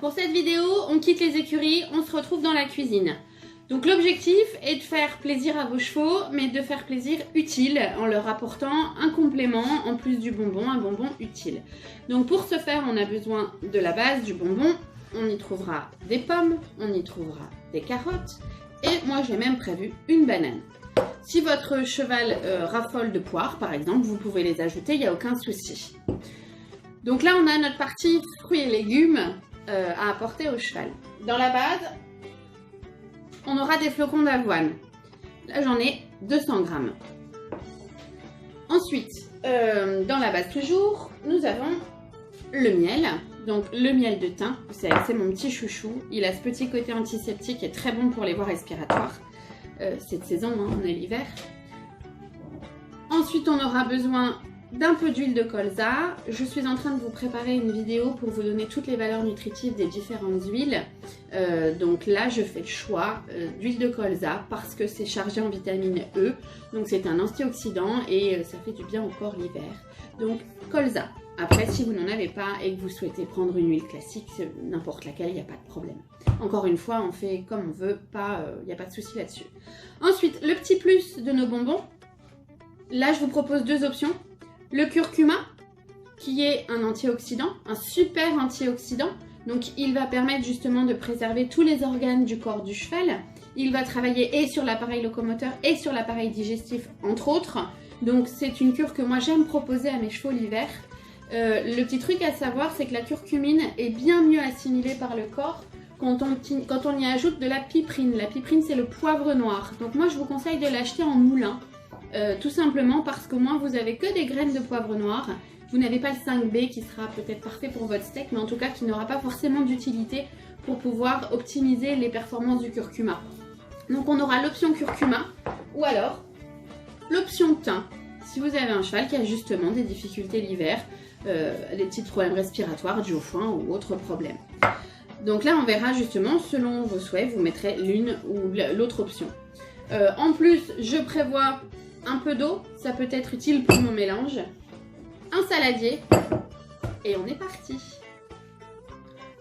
pour cette vidéo, on quitte les écuries, on se retrouve dans la cuisine. Donc l'objectif est de faire plaisir à vos chevaux, mais de faire plaisir utile en leur apportant un complément en plus du bonbon, un bonbon utile. Donc pour ce faire, on a besoin de la base du bonbon. On y trouvera des pommes, on y trouvera des carottes et moi j'ai même prévu une banane. Si votre cheval raffole de poires par exemple, vous pouvez les ajouter, il n'y a aucun souci. Donc là on a notre partie fruits et légumes à apporter au cheval. Dans la base, on aura des flocons d'avoine. Là, j'en ai 200 grammes. Ensuite, dans la base toujours, nous avons le miel. Donc, le miel de thym, c'est mon petit chouchou. Il a ce petit côté antiseptique et très bon pour les voies respiratoires. Cette saison, hein, on est l'hiver. Ensuite, on aura besoin d'un peu d'huile de colza. Je suis en train de vous préparer une vidéo pour vous donner toutes les valeurs nutritives des différentes huiles. Donc là, je fais le choix d'huile de colza parce que c'est chargé en vitamine E. Donc c'est un antioxydant et ça fait du bien au corps l'hiver. Donc colza. Après, si vous n'en avez pas et que vous souhaitez prendre une huile classique, n'importe laquelle, il n'y a pas de problème. Encore une fois, on fait comme on veut, il n'y a pas de souci là-dessus. Ensuite, le petit plus de nos bonbons. Là, je vous propose deux options. Le curcuma, qui est un antioxydant, un super antioxydant. Donc, il va permettre justement de préserver tous les organes du corps du cheval. Il va travailler et sur l'appareil locomoteur et sur l'appareil digestif, entre autres. Donc, c'est une cure que moi, j'aime proposer à mes chevaux l'hiver. Le petit truc à savoir, c'est que la curcumine est bien mieux assimilée par le corps quand on y ajoute de la piprine. La piprine, c'est le poivre noir. Donc, moi, je vous conseille de l'acheter en moulin. Tout simplement parce qu'au moins vous avez que des graines de poivre noir, vous n'avez pas le 5B qui sera peut-être parfait pour votre steak, mais en tout cas qui n'aura pas forcément d'utilité pour pouvoir optimiser les performances du curcuma. Donc on aura l'option curcuma ou alors l'option thym, si vous avez un cheval qui a justement des difficultés l'hiver, des petits problèmes respiratoires dus au foin ou autres problèmes. Donc là on verra justement selon vos souhaits, vous mettrez l'une ou l'autre option. En plus je prévois un peu d'eau, ça peut être utile pour mon mélange, un saladier et on est parti.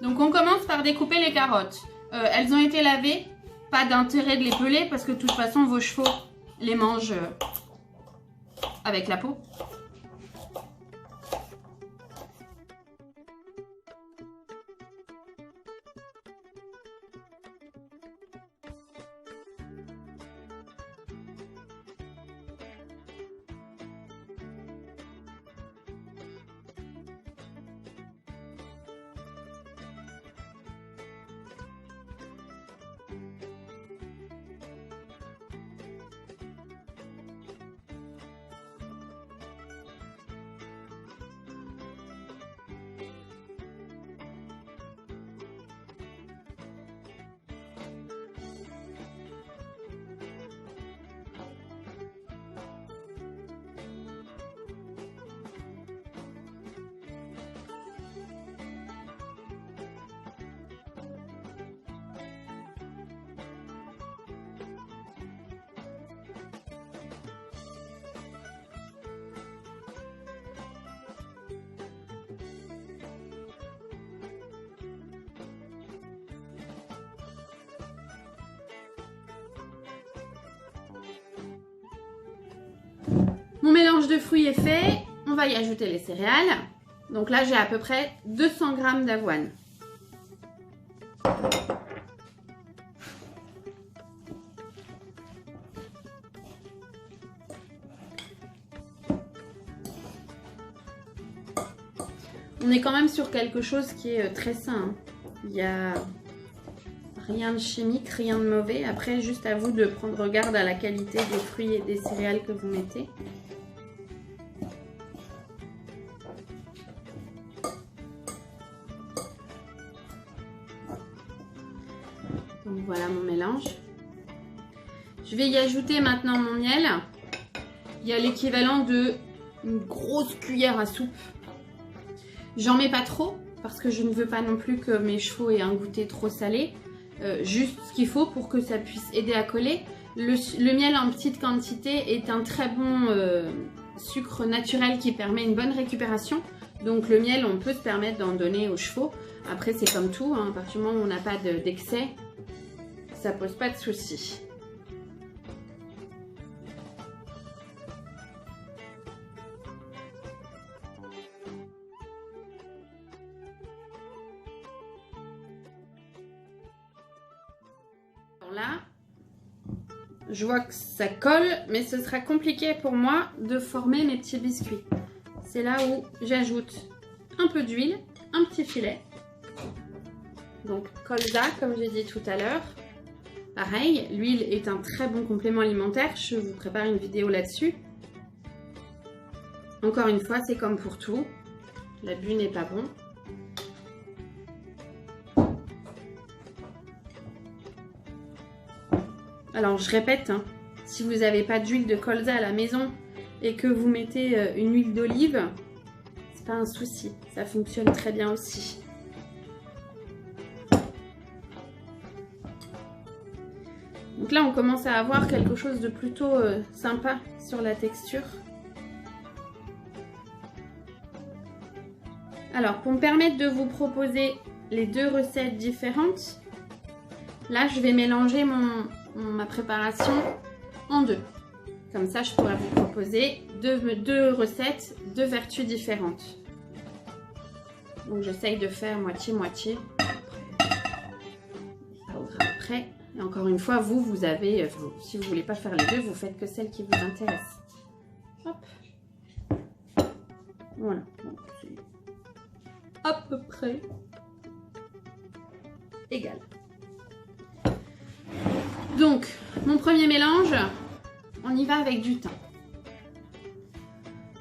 Donc on commence par découper les carottes. Elles ont été lavées, pas d'intérêt de les peler parce que de toute façon vos chevaux les mangent avec la peau. Mon mélange de fruits est fait, on va y ajouter les céréales. Donc là, j'ai à peu près 200 g d'avoine. On est quand même sur quelque chose qui est très sain. Il n'y a rien de chimique, rien de mauvais. Après, juste à vous de prendre garde à la qualité des fruits et des céréales que vous mettez. Donc voilà mon mélange. Je vais y ajouter maintenant mon miel. Il y a l'équivalent de une grosse cuillère à soupe. J'en mets pas trop parce que je ne veux pas non plus que mes chevaux aient un goûter trop salé. Juste ce qu'il faut pour que ça puisse aider à coller. Le miel en petite quantité est un très bon sucre naturel qui permet une bonne récupération. Donc le miel, on peut se permettre d'en donner aux chevaux. Après, c'est comme tout, hein, à partir du moment où on n'a pas d'excès, ça pose pas de soucis. Alors là, je vois que ça colle, mais ce sera compliqué pour moi de former mes petits biscuits. C'est là où j'ajoute un peu d'huile, un petit filet. Donc colza, comme j'ai dit tout à l'heure. Pareil, l'huile est un très bon complément alimentaire. Je vous prépare une vidéo là-dessus. Encore une fois, c'est comme pour tout. L'abus n'est pas bon. Alors je répète, hein, si vous n'avez pas d'huile de colza à la maison et que vous mettez une huile d'olive, c'est pas un souci, ça fonctionne très bien aussi. Donc là on commence à avoir quelque chose de plutôt sympa sur la texture. Alors pour me permettre de vous proposer les deux recettes différentes, là je vais mélanger ma préparation en deux. Comme ça, je pourrais vous proposer deux recettes, deux vertus différentes. Donc, j'essaye de faire moitié-moitié. Au grain près. Et encore une fois, vous avez, si vous ne voulez pas faire les deux, vous faites que celle qui vous intéresse. Hop. Voilà. Donc, c'est à peu près égal. Donc, mon premier mélange, on y va avec du thym.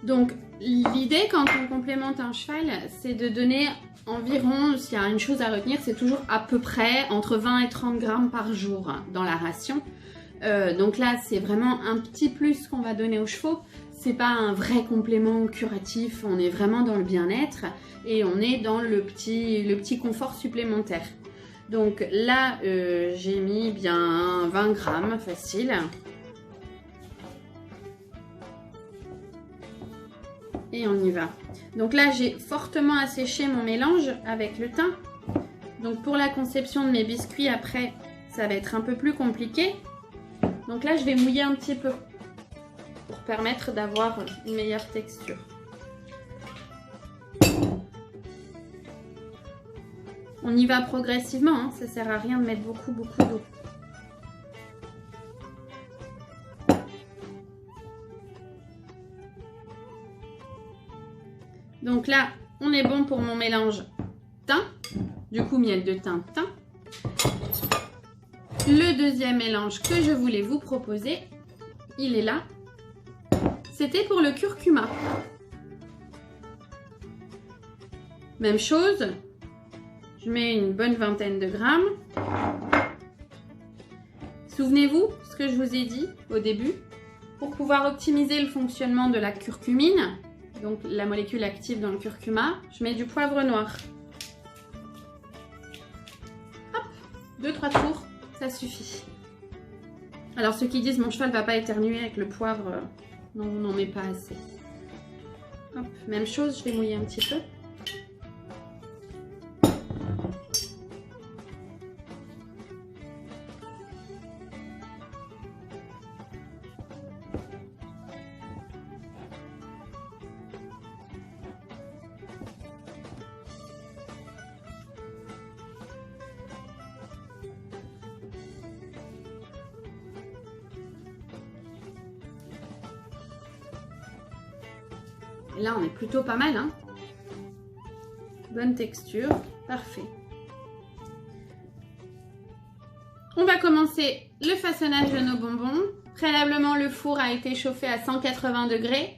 Donc, l'idée quand on complémente un cheval, c'est de donner environ, s'il y a une chose à retenir, c'est toujours à peu près entre 20 et 30 grammes par jour dans la ration. Donc là, c'est vraiment un petit plus qu'on va donner aux chevaux. C'est pas un vrai complément curatif, on est vraiment dans le bien-être et on est dans le petit confort supplémentaire. Donc là, j'ai mis bien 20 grammes facile. Et on y va. Donc là, j'ai fortement asséché mon mélange avec le thym. Donc pour la conception de mes biscuits, après, ça va être un peu plus compliqué. Donc là, je vais mouiller un petit peu pour permettre d'avoir une meilleure texture. On y va progressivement, hein, ça sert à rien de mettre beaucoup d'eau. Donc là, on est bon pour mon mélange thym. Du coup, miel de thym. Le deuxième mélange que je voulais vous proposer, il est là. C'était pour le curcuma. Même chose. Je mets une bonne vingtaine de grammes. Souvenez-vous ce que je vous ai dit au début. Pour pouvoir optimiser le fonctionnement de la curcumine, donc la molécule active dans le curcuma, je mets du poivre noir. Hop, 2-3 tours, ça suffit. Alors ceux qui disent mon cheval ne va pas éternuer avec le poivre, non, on n'en met pas assez. Hop, même chose, je vais mouiller un petit peu. Et là, on est plutôt pas mal, hein. Bonne texture, parfait. On va commencer le façonnage de nos bonbons. Préalablement, le four a été chauffé à 180 degrés.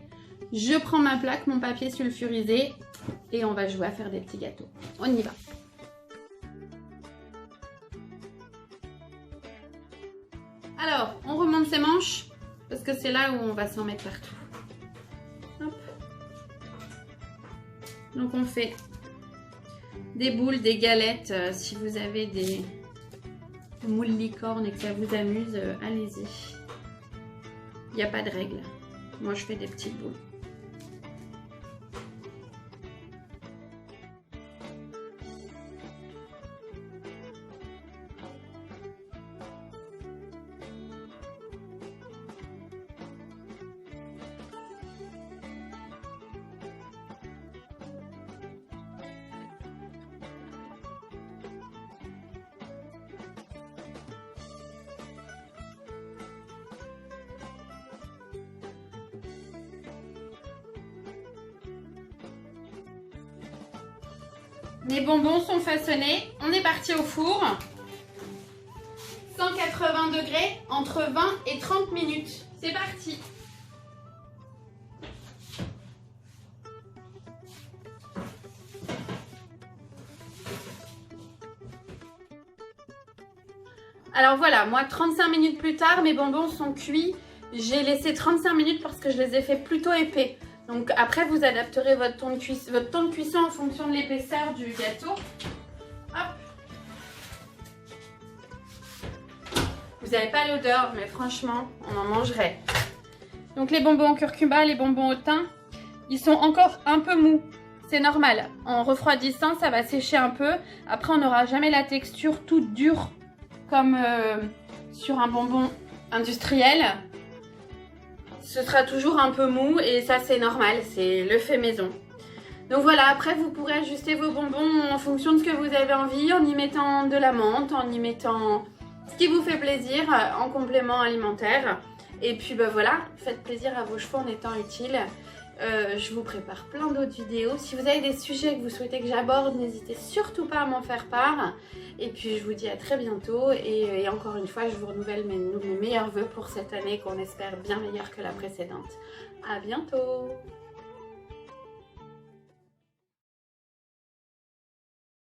Je prends ma plaque, mon papier sulfurisé et on va jouer à faire des petits gâteaux. On y va. Alors, on remonte ses manches parce que c'est là où on va s'en mettre partout. Hop. Donc on fait des boules, des galettes. Si vous avez des moules licorne et que ça vous amuse, allez-y. Il n'y a pas de règle. Moi je fais des petites boules. Les bonbons sont façonnés. On est parti au four. 180 degrés entre 20 et 30 minutes. C'est parti. Alors voilà, moi 35 minutes plus tard, mes bonbons sont cuits. J'ai laissé 35 minutes parce que je les ai fait plutôt épais. Donc après, vous adapterez votre temps de cuisson en fonction de l'épaisseur du gâteau. Hop. Vous n'avez pas l'odeur, mais franchement, on en mangerait. Donc les bonbons au curcuma, les bonbons au thym, ils sont encore un peu mous. C'est normal. En refroidissant, ça va sécher un peu. Après, on n'aura jamais la texture toute dure comme sur un bonbon industriel. Ce sera toujours un peu mou et ça, c'est normal. C'est le fait maison. Donc voilà, après, vous pourrez ajuster vos bonbons en fonction de ce que vous avez envie, en y mettant de la menthe, en y mettant ce qui vous fait plaisir en complément alimentaire. Et puis bah voilà, faites plaisir à vos cheveux en étant utile. Je vous prépare plein d'autres vidéos. Si vous avez des sujets que vous souhaitez que j'aborde, n'hésitez surtout pas à m'en faire part. Et puis je vous dis à très bientôt. Et encore une fois, je vous renouvelle mes meilleurs vœux pour cette année qu'on espère bien meilleure que la précédente. À bientôt!